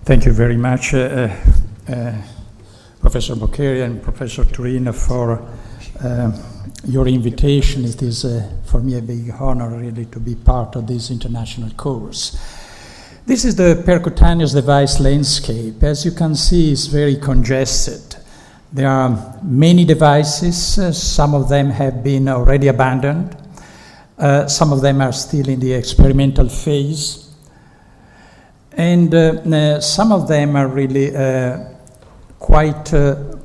Thank you very much, Professor Boccheri and Professor Turino, for your invitation. It is for me a big honor really to be part of this international course. This is the percutaneous device landscape. As you can see, it's very congested. There are many devices. Some of them have been already abandoned. Some of them are still in the experimental phase. And some of them are really quite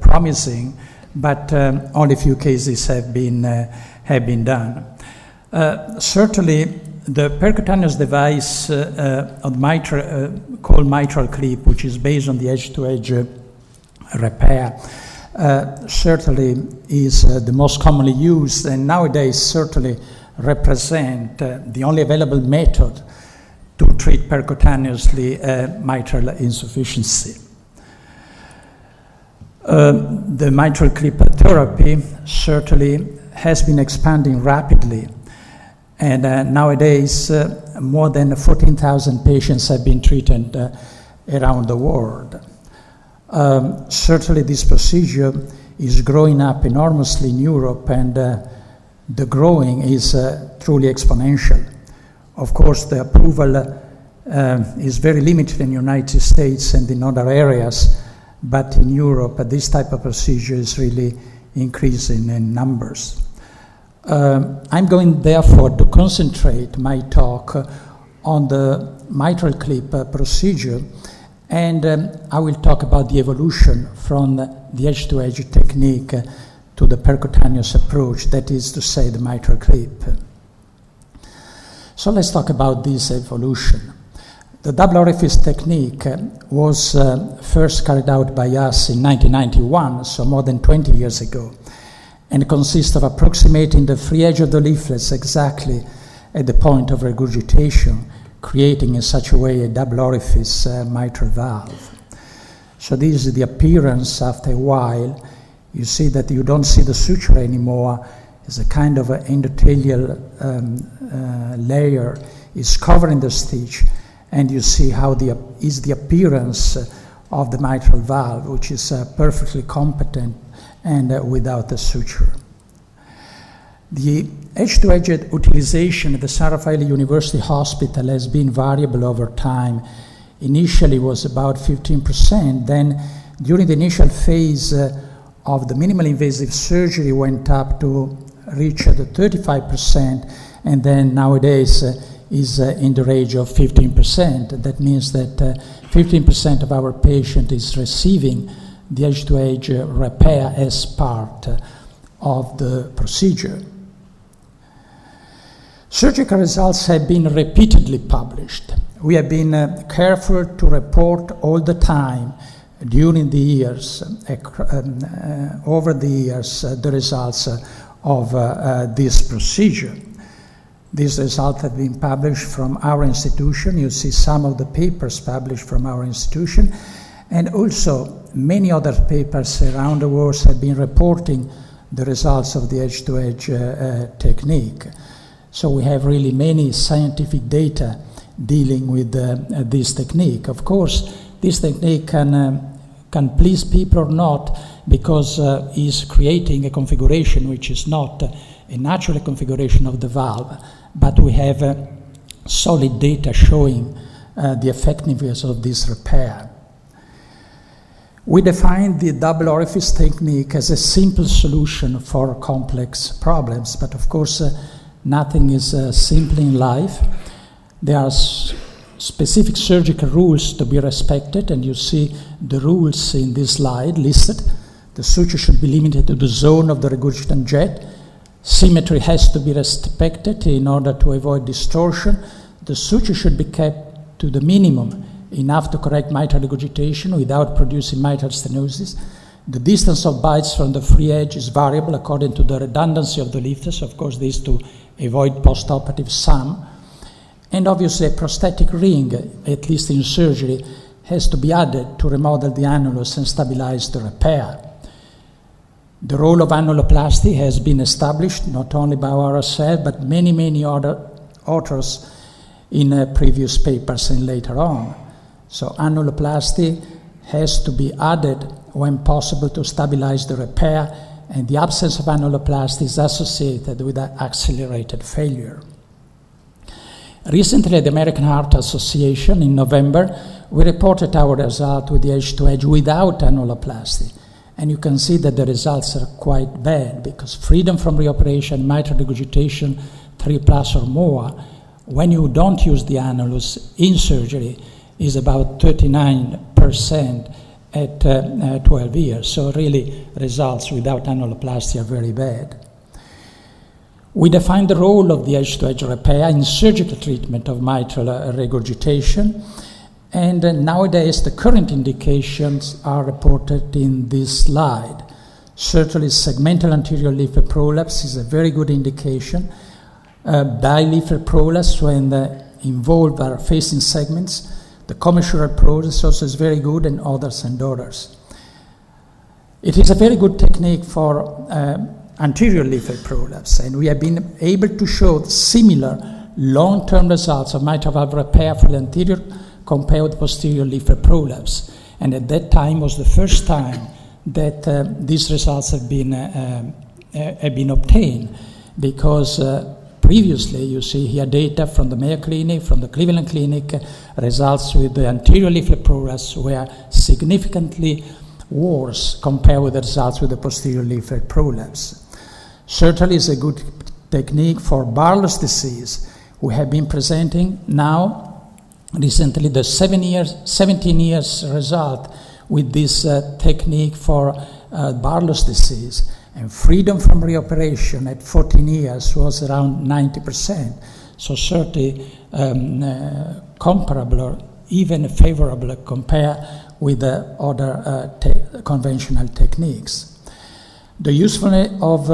promising, but only a few cases have been done. Certainly, the percutaneous device of called mitral clip, which is based on the edge-to-edge repair, certainly is the most commonly used, and nowadays certainly represent the only available method to treat percutaneously mitral insufficiency. The mitral clip therapy certainly has been expanding rapidly, and nowadays more than 14,000 patients have been treated around the world. Certainly this procedure is growing up enormously in Europe, and the growing is truly exponential. Of course, the approval is very limited in the United States and in other areas, but in Europe, this type of procedure is really increasing in numbers. I'm going, therefore, to concentrate my talk on the mitral clip procedure, and I will talk about the evolution from the edge-to-edge technique to the percutaneous approach, that is to say, the mitral clip. So let's talk about this evolution. The double orifice technique was first carried out by us in 1991, so more than 20 years ago, and consists of approximating the free edge of the leaflets exactly at the point of regurgitation, creating in such a way a double orifice mitral valve. So this is the appearance after a while. You see that you don't see the suture anymore. It's a kind of an endothelial layer is covering the stitch, and you see how is the appearance of the mitral valve, which is perfectly competent and without the suture. The edge-to-edge utilization at the San Raffaele University Hospital has been variable over time. Initially was about 15%, then during the initial phase of the minimally invasive surgery went up to reach the 35%, and then nowadays is in the range of 15%. That means that 15% of our patient is receiving the edge-to-edge repair as part of the procedure. Surgical results have been repeatedly published. We have been careful to report all the time during the years, over the years, the results of this procedure. These results have been published from our institution. You see some of the papers published from our institution, and also many other papers around the world have been reporting the results of the edge-to-edge technique. So we have really many scientific data dealing with this technique. Of course, this technique can please people or not, because it's creating a configuration which is not a natural configuration of the valve, but we have solid data showing the effectiveness of this repair. We define the double orifice technique as a simple solution for complex problems, but of course nothing is simple in life. There are specific surgical rules to be respected, and you see the rules in this slide listed. The suture should be limited to the zone of the regurgitant jet. Symmetry has to be respected in order to avoid distortion. The suture should be kept to the minimum, enough to correct mitral regurgitation without producing mitral stenosis. The distance of bites from the free edge is variable according to the redundancy of the leaflets. Of course, this to avoid postoperative sum. And obviously a prosthetic ring, at least in surgery, has to be added to remodel the annulus and stabilize the repair. The role of annuloplasty has been established not only by ourselves, but many other authors in previous papers and later on. So annuloplasty has to be added when possible to stabilize the repair, and the absence of annuloplasty is associated with accelerated failure. Recently, at the American Heart Association in November, we reported our result with the edge-to-edge without annuloplasty. And you can see that the results are quite bad, because freedom from reoperation, mitral regurgitation 3+ or more, when you don't use the annulus in surgery, is about 39% at 12 years. So really, results without annuloplasty are very bad. We define the role of the edge-to-edge repair in surgical treatment of mitral regurgitation, and nowadays the current indications are reported in this slide. Certainly, segmental anterior leaflet prolapse is a very good indication. Bileaflet prolapse, when involved are facing segments. The commissural prolapse also is very good, and others and others. It is a very good technique for anterior leaflet prolapse, and we have been able to show similar long-term results of mitral valve repair for the anterior compared with posterior leaflet prolapse. And at that time was the first time that these results have been obtained, because previously, you see here data from the Mayo Clinic, from the Cleveland Clinic, results with the anterior leaflet prolapse were significantly worse compared with the results with the posterior leaflet prolapse. Certainly is a good technique for Barlow's disease. We have been presenting now recently the 17 years result with this technique for Barlow's disease. And freedom from reoperation at 14 years was around 90%. So certainly comparable or even favorable compared with the other conventional techniques. The usefulness of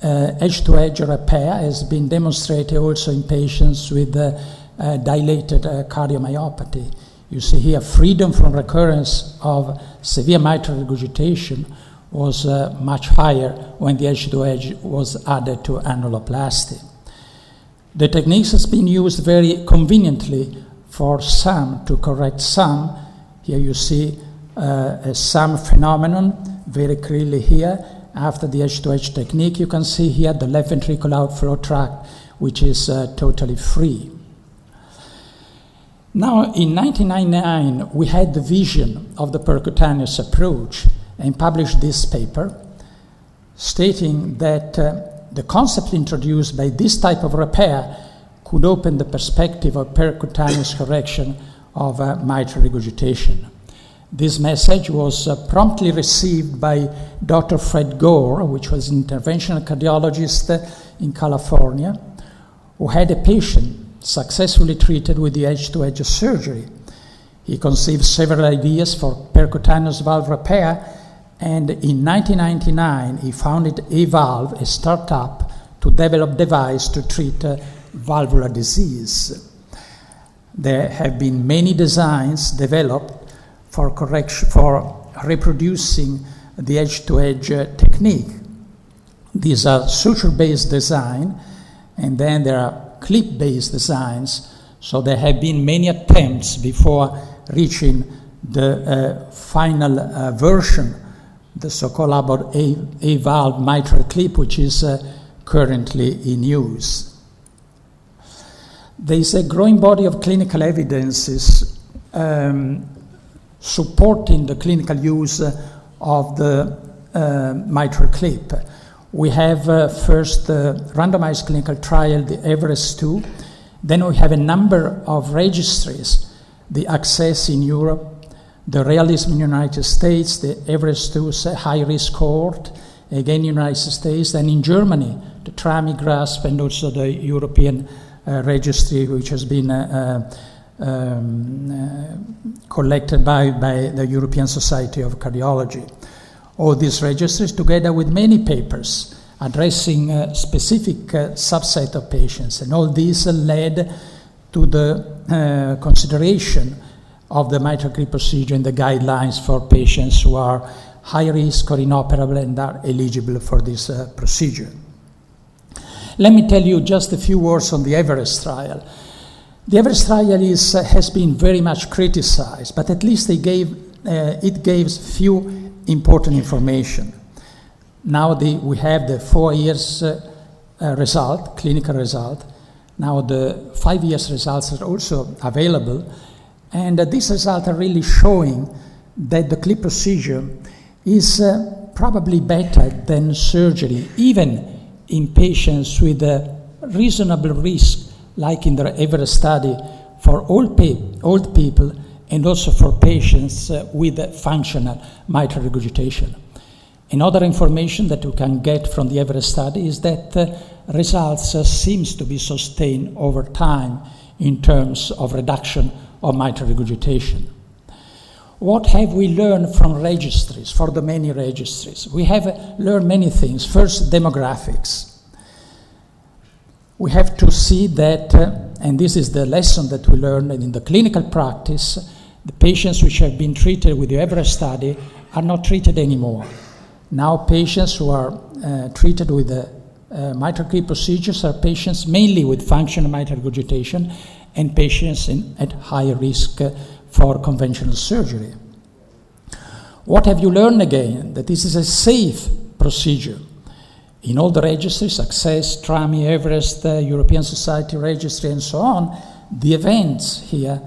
edge-to-edge repair has been demonstrated also in patients with dilated cardiomyopathy. You see here freedom from recurrence of severe mitral regurgitation was much higher when the edge-to-edge was added to annuloplasty. The techniques has been used very conveniently for some to correct some. Here you see a some phenomenon very clearly here. After the edge-to-edge technique, you can see here the left ventricular outflow tract, which is totally free. Now, in 1999, we had the vision of the percutaneous approach and published this paper stating that the concept introduced by this type of repair could open the perspective of percutaneous correction of mitral regurgitation. This message was promptly received by Dr. Fred Gore, which was an interventional cardiologist in California, who had a patient successfully treated with the edge-to-edge surgery. He conceived several ideas for percutaneous valve repair, and in 1999 he founded A-Valve, a startup to develop device to treat valvular disease. There have been many designs developed for reproducing the edge-to-edge technique. These are suture-based design, and then there are clip-based designs. So there have been many attempts before reaching the final version, the so-called A-valve mitral clip, which is currently in use. There is a growing body of clinical evidences supporting the clinical use of the mitral clip. We have first the randomized clinical trial, the Everest-2. Then we have a number of registries, the Access in Europe, the Realism in the United States, the Everest-2 high-risk cohort, again United States, and in Germany, the TRAMI GRASP, and also the European registry, which has been collected by the European Society of Cardiology. All these registries, together with many papers addressing a specific subset of patients, and all these led to the consideration of the mitral clip procedure in the guidelines for patients who are high risk or inoperable and are eligible for this procedure. Let me tell you just a few words on the Everest trial. The Everest trial has been very much criticized, but at least it gave few important information. Now we have the 4 years result, clinical result. Now the 5 years results are also available, and these results are really showing that the clip procedure is probably better than surgery, even in patients with a reasonable risk, like in the Everest study, for old people and also for patients with functional mitral regurgitation. Another information that we can get from the Everest study is that results seems to be sustained over time in terms of reduction of mitral regurgitation. What have we learned from registries, for the many registries? We have learned many things. First, demographics. We have to see that, and this is the lesson that we learned in the clinical practice, the patients which have been treated with the Everest study are not treated anymore. Now patients who are treated with mitral clip procedures are patients mainly with functional mitral regurgitation and patients at high risk for conventional surgery. What have you learned again? That this is a safe procedure. In all the registries, Access, TRAMI, Everest, European Society Registry, and so on, the events here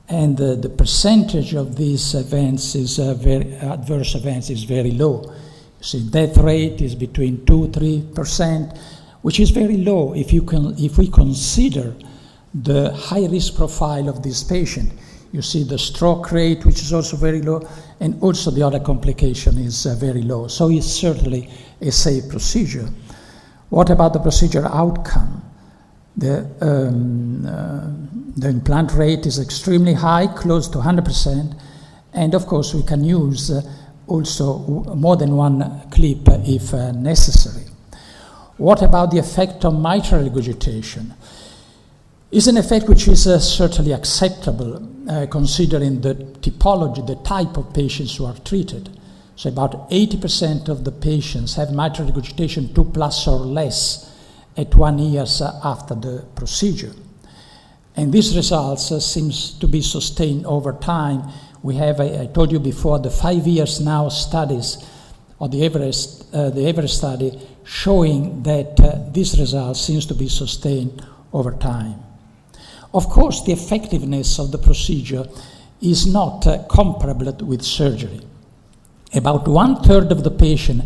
and the percentage of these events is adverse events is very low. You see, death rate is between 2-3%, which is very low if we consider the high risk profile of this patient. You see the stroke rate, which is also very low, and also the other complication is very low. So it's certainly a safe procedure. What about the procedure outcome? The implant rate is extremely high, close to 100%, and of course we can use also more than one clip if necessary. What about the effect on mitral regurgitation? Is an effect which is certainly acceptable considering the typology, the type of patients who are treated. So about 80% of the patients have mitral regurgitation 2+ or less at 1 year after the procedure. And these results seems to be sustained over time. We have, I told you before, the 5 years now studies of the Everest study showing that this result seems to be sustained over time. Of course, the effectiveness of the procedure is not comparable with surgery. About 1/3 of the patient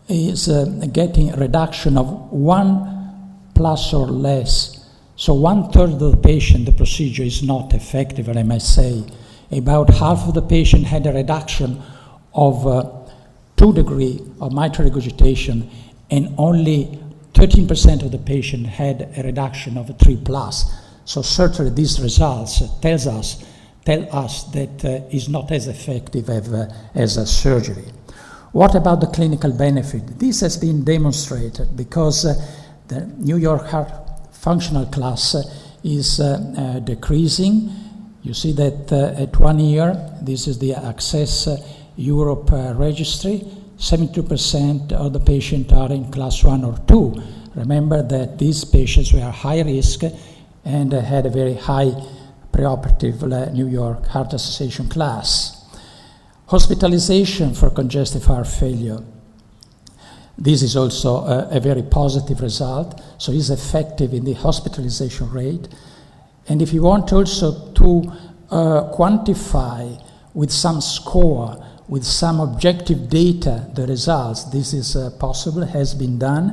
is getting a reduction of 1+ or less. So 1/3 of the patient, the procedure is not effective, I must say. About half of the patient had a reduction of 2 degrees of mitral regurgitation, and only 13% of the patient had a reduction of 3+. So certainly these results tell us that is not as effective as a surgery. What about the clinical benefit? This has been demonstrated because the New York Heart Functional Class is decreasing. You see that at 1 year, this is the Access Europe registry, 72% of the patients are in class 1 or 2. Remember that these patients were high risk and had a very high preoperative New York Heart Association class. Hospitalization for congestive heart failure. This is also a very positive result, so it's effective in the hospitalization rate. And if you want also to quantify with some score, with some objective data, the results, this is possible, has been done.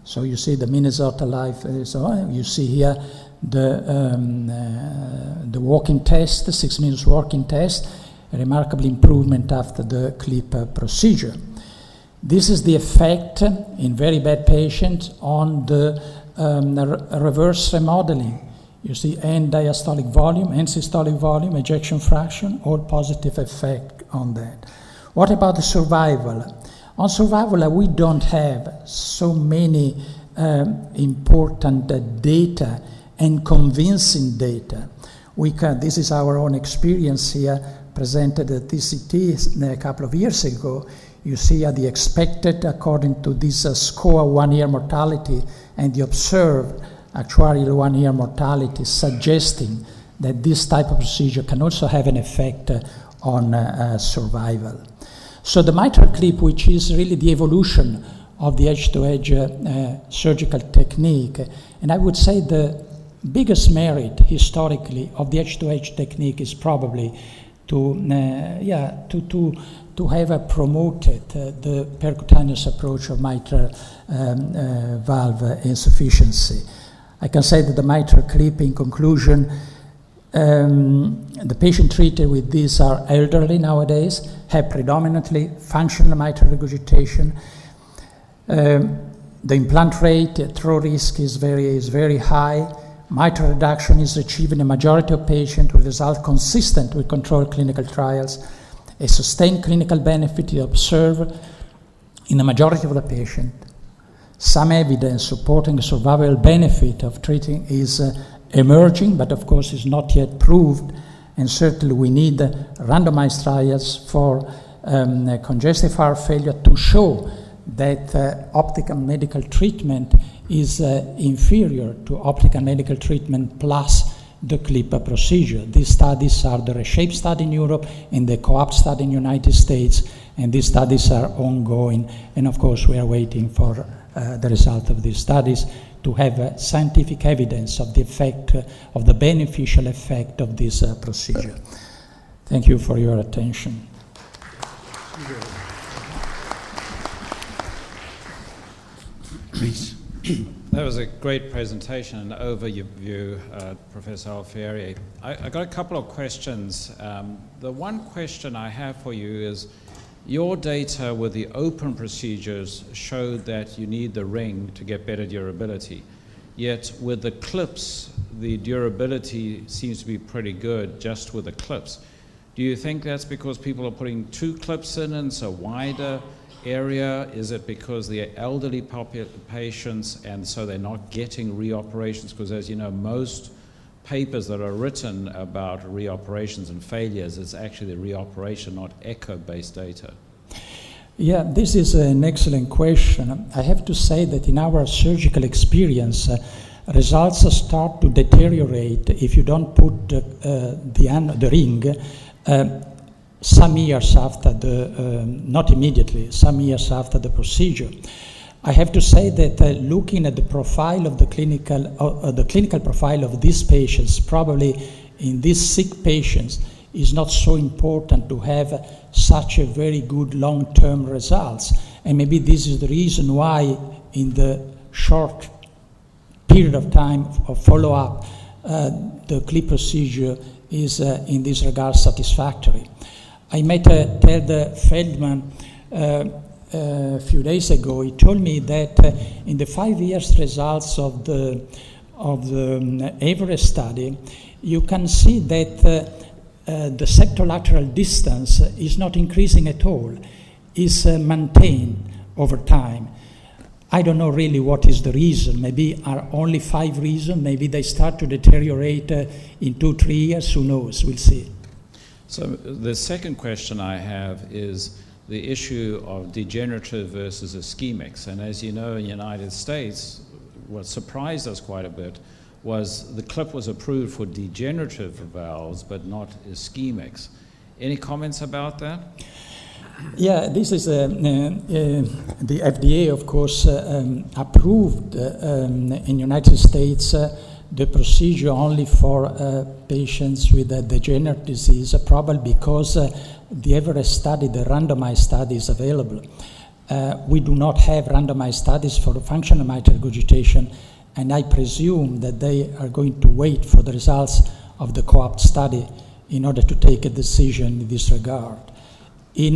So you see the Minnesota Life, you see here the walking test, the 6 minutes walking test, a remarkable improvement after the clip procedure. This is the effect in very bad patients on the reverse remodeling. You see end diastolic volume, end systolic volume, ejection fraction, all positive effect on that. What about the survival? On survival, we don't have so many important data and convincing data. This is our own experience here, presented at TCT a couple of years ago. You see the expected, according to this score, 1 year mortality, and the observed actuarial 1-year mortality, suggesting that this type of procedure can also have an effect on survival. So the mitral clip, which is really the evolution of the edge-to-edge surgical technique, and I would say the biggest merit historically of the edge-to-edge technique is probably to have promoted the percutaneous approach of mitral valve insufficiency. I can say that the mitral clip, in conclusion, the patient treated with this are elderly nowadays, have predominantly functional mitral regurgitation. The implant rate throw risk is very high. Mitral reduction is achieved in a majority of patients with results consistent with controlled clinical trials. A sustained clinical benefit is observed in the majority of the patients. Some evidence supporting the survival benefit of treating is emerging, but of course is not yet proved, and certainly we need randomized trials for congestive heart failure to show that optical medical treatment is inferior to optical medical treatment plus the clip procedure. These studies are the RESHAPE study in Europe and the COAPT study in the United States, and these studies are ongoing, and of course we are waiting for the result of these studies to have scientific evidence of the effect, of the beneficial effect of this procedure. Thank you for your attention. Please. That was a great presentation and overview, Professor Alfieri. I got a couple of questions. The one question I have for you is, your data with the open procedures showed that you need the ring to get better durability. Yet with the clips, the durability seems to be pretty good just with the clips. Do you think that's because people are putting 2 clips in and it's a wider area? Is it because they're elderly patients and so they're not getting reoperations? Because as you know, most papers that are written about reoperations and failures, it's actually the reoperation, not echo-based data. Yeah, this is an excellent question. I have to say that in our surgical experience, results start to deteriorate if you don't put the ring some years after not immediately, some years after the procedure. I have to say that looking at the profile of the clinical profile of these patients, probably in these sick patients, is not so important to have such a very good long-term results. And maybe this is the reason why in the short period of time of follow-up, the clip procedure is in this regard satisfactory. I met Ted Feldman a few days ago. He told me that in the 5 years results of the Everest study, you can see that the septolateral distance is not increasing at all, is maintained over time. I don't know really what is the reason. Maybe are only 5 reasons. Maybe they start to deteriorate in 2-3 years. Who knows? We'll see. So the second question I have is the issue of degenerative versus ischemics. And as you know, in the United States, what surprised us quite a bit was the clip was approved for degenerative valves, but not ischemics. Any comments about that? Yeah, this is the FDA, of course, approved in the United States the procedure only for patients with a degenerative disease, probably because the Everest study, the randomized study, is available. We do not have randomized studies for functional mitral regurgitation, and I presume that they are going to wait for the results of the COAPT study in order to take a decision in this regard. In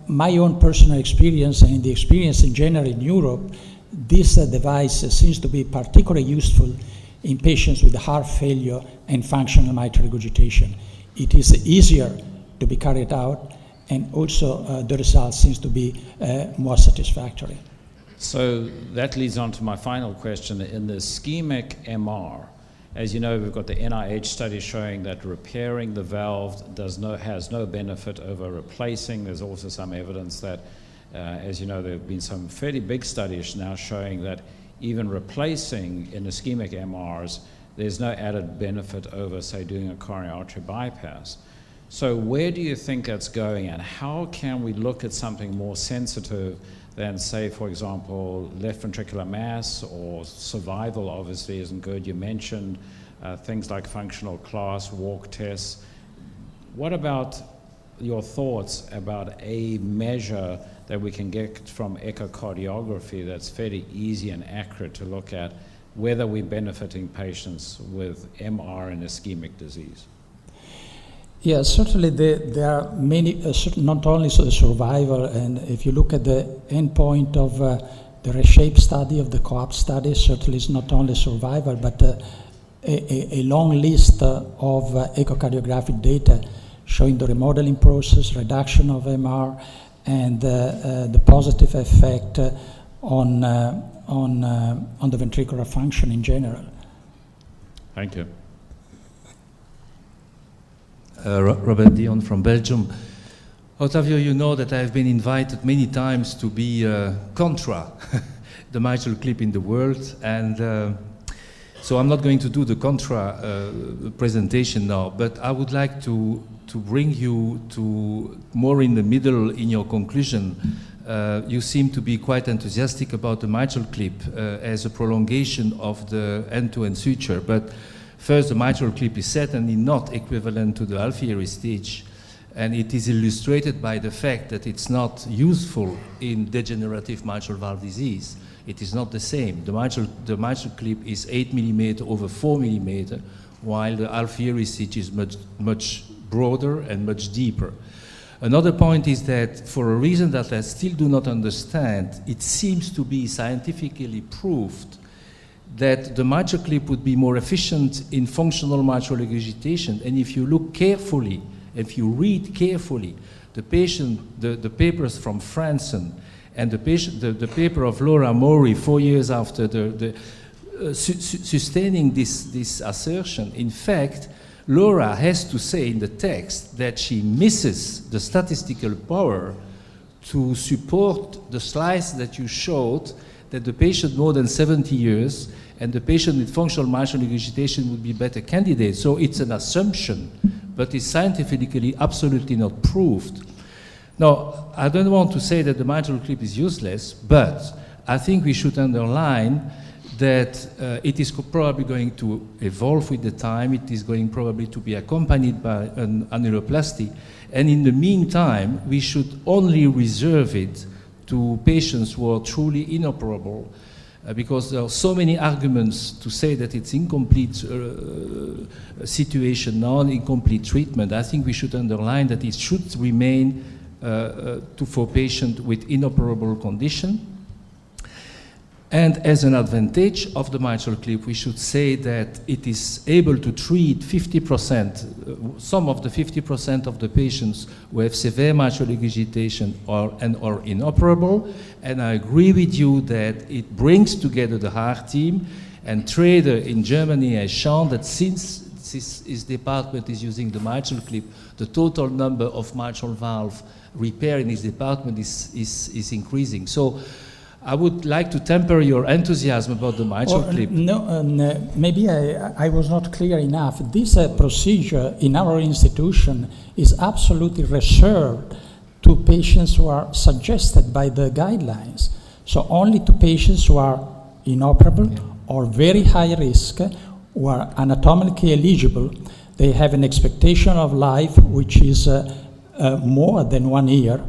my own personal experience and in the experience in general in Europe, this device seems to be particularly useful in patients with heart failure and functional mitral regurgitation. It is easier to be carried out, and also the result seems to be more satisfactory. So that leads on to my final question. In the ischemic MR, as you know, we've got the NIH study showing that repairing the valve has no benefit over replacing. There's also some evidence that, as you know, there have been some fairly big studies now showing that even replacing in ischemic MRs, there's no added benefit over, say, doing a coronary artery bypass. So where do you think that's going, and how can we look at something more sensitive than, say, for example, left ventricular mass, or survival obviously isn't good. You mentioned things like functional class, walk tests. What about your thoughts about a measure that we can get from echocardiography that's fairly easy and accurate to look at whether we're benefiting patients with MR and ischemic disease? Yeah, certainly there are many, not only the survival, and if you look at the endpoint of the reshape study, of the COAP study, certainly it's not only survival, but a long list of echocardiographic data showing the remodeling process, reduction of MR, and the positive effect on the ventricular function in general. Thank you. Robert Dion from Belgium. Ottavio, you know that I've been invited many times to be contra the mitral clip in the world, and so I'm not going to do the contra presentation now, but I would like to bring you to more in the middle in your conclusion. You seem to be quite enthusiastic about the mitral clip as a prolongation of the end-to-end suture, but first, the mitral clip is certainly not equivalent to the Alfieri stage, and it is illustrated by the fact that it's not useful in degenerative mitral valve disease. It is not the same. The mitral clip is 8 mm over 4 mm, while the Alfieri stage is much broader and much deeper. Another point is that, for a reason that I still do not understand, it seems to be scientifically proved that the mitral clip would be more efficient in functional mitral regurgitation. And if you look carefully, if you read carefully, the papers from Franson and the paper of Laura Maury 4 years after sustaining this assertion, in fact, Laura has to say in the text that she misses the statistical power to support the slides that you showed, that the patient more than 70 years and the patient with functional mitral regurgitation would be better candidates. So it's an assumption, but it's scientifically absolutely not proved. Now, I don't want to say that the mitral clip is useless, but I think we should underline that it is probably going to evolve with the time. It is going probably to be accompanied by an annuloplasty. And in the meantime, we should only reserve it to patients who are truly inoperable, because there are so many arguments to say that it's incomplete situation now, incomplete treatment. I think we should underline that it should remain for patients with inoperable condition. And as an advantage of the mitral clip, we should say that it is able to treat 50%, some of the 50% of the patients who have severe mitral regurgitation or inoperable. And I agree with you that it brings together the heart team. And Trader in Germany has shown that since his department is using the mitral clip, the total number of mitral valve repair in his department is increasing. So I would like to temper your enthusiasm about the mitral clip. No, maybe I was not clear enough. This procedure in our institution is absolutely reserved to patients who are suggested by the guidelines. So only to patients who are inoperable or very high risk, who are anatomically eligible. They have an expectation of life which is more than 1 year.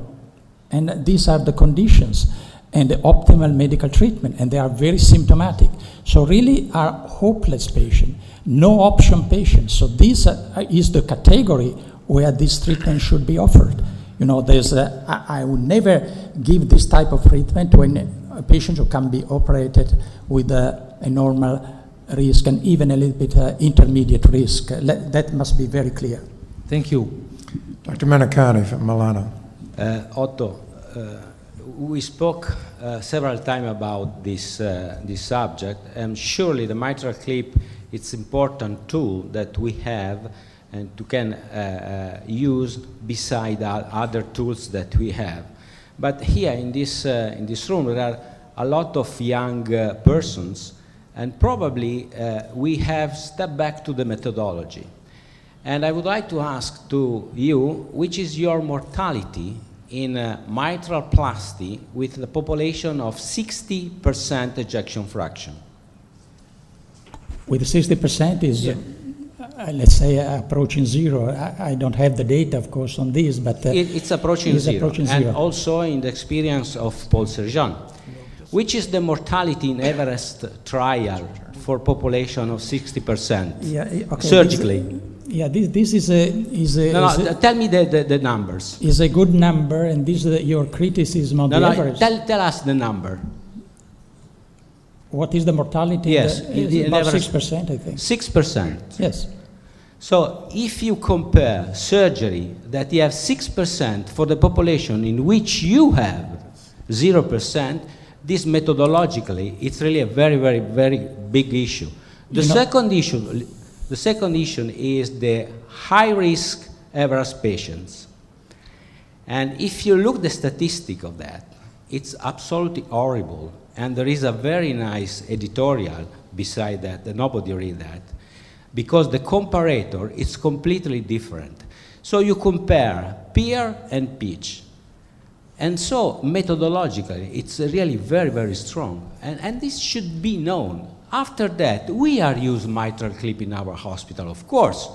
And these are the conditions and the optimal medical treatment, and they are very symptomatic. So really are hopeless patients, no option patients. So this is the category where this treatment should be offered. You know, I would never give this type of treatment to a patient who can be operated with a normal risk and even a little bit intermediate risk. That must be very clear. Thank you. Dr. Manicani from Milano. Otto, we spoke several times about this subject, and surely the mitral clip is an important tool that we have and to can use beside other tools that we have. But here in this room there are a lot of young persons, and probably we have stepped back to the methodology. And I would like to ask to you, which is your mortality in mitral plasty with the population of 60% ejection fraction? With 60% is, let's say, approaching zero. I don't have the data, of course, on this, but it's approaching zero. And also in the experience of Paul Serjean, which is the mortality in Everest trial for population of 60% surgically? This is a tell me the numbers. Is a good number, and this is your criticism of the average. Tell us the number. What is the mortality? Yes, about 6%, I think. 6%. Yes. So if you compare surgery that you have 6% for the population in which you have 0%, this methodologically, it's really a very, very, very big issue. The second issue is the high-risk Everest patients. And if you look at the statistic of that, it's absolutely horrible. And there is a very nice editorial beside that nobody read that, because the comparator is completely different. So you compare peer and pitch. And so methodologically, it's really very, very strong. And this should be known. After that, we are using mitral clip in our hospital, of course.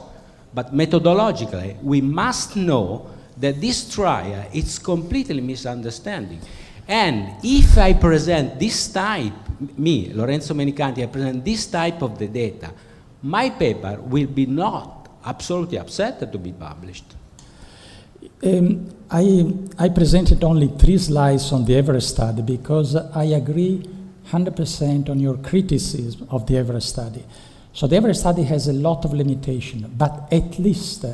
But methodologically, we must know that this trial is completely misunderstanding. And if I present this type, me, Lorenzo Menicanti, I present this type of the data, my paper will be not absolutely upset to be published. I presented only 3 slides on the Everest study because I agree 100% on your criticism of the Everest study. So the Everest study has a lot of limitation, but at least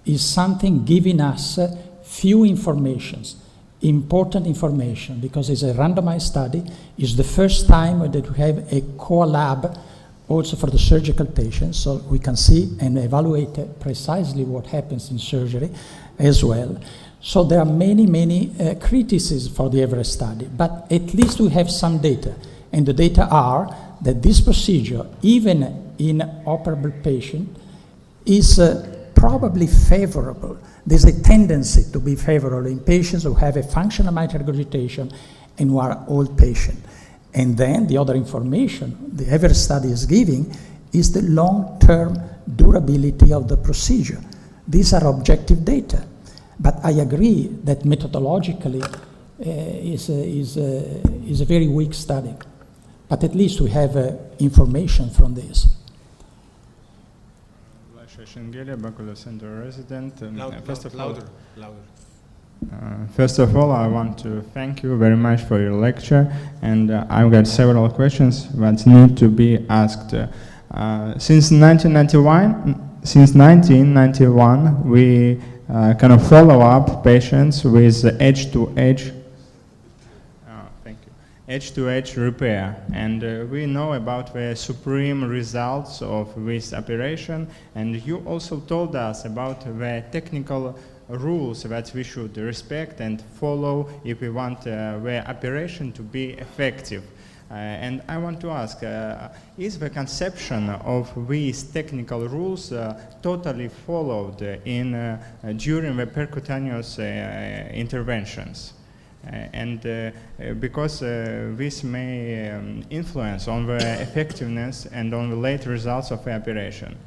is something giving us few informations, important information, because it's a randomized study. It's the first time that we have a core lab also for the surgical patients, so we can see and evaluate precisely what happens in surgery as well. So there are many criticisms for the Everest study, but at least we have some data. And the data are that this procedure, even in operable patient, is probably favorable. There's a tendency to be favorable in patients who have a functional mitral regurgitation and who are old patients. And then the other information the Everest study is giving is the long-term durability of the procedure. These are objective data. But I agree that methodologically is a very weak study. But at least we have information from this. Bakuleva Center resident. Louder. First of all, I want to thank you very much for your lecture, and I've got several questions that need to be asked. Since 1991, we kind of follow up patients with edge-to-edge repair, and we know about the supreme results of this operation, and you also told us about the technical rules that we should respect and follow if we want the operation to be effective. And I want to ask, is the conception of these technical rules totally followed during the percutaneous interventions? Because this may influence on the effectiveness and on the late results of the operation.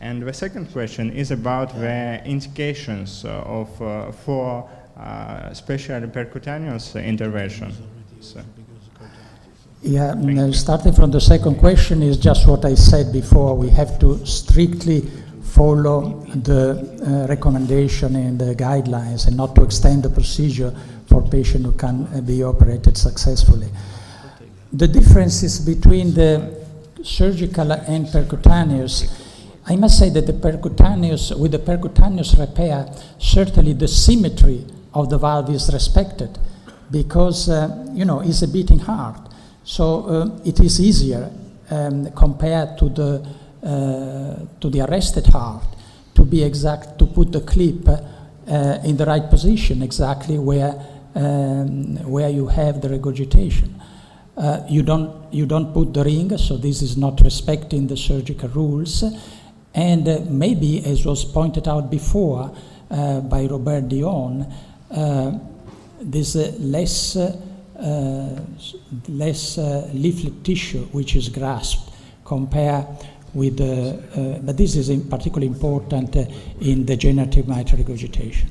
And the second question is about the indications for especially percutaneous intervention. So. Yeah, starting from the second question is just what I said before. We have to strictly follow the recommendation and the guidelines and not to extend the procedure for patients who can be operated successfully. The differences between the surgical and percutaneous, I must say that with the percutaneous repair, certainly the symmetry of the valve is respected because, it's a beating heart. So it is easier compared to the arrested heart to be exact, to put the clip in the right position, exactly where you have the regurgitation. you don't put the ring, so this is not respecting the surgical rules. And maybe, as was pointed out before by Robert Dion, there's less leaflet tissue which is grasped compared with but this is particularly important in degenerative mitral regurgitation.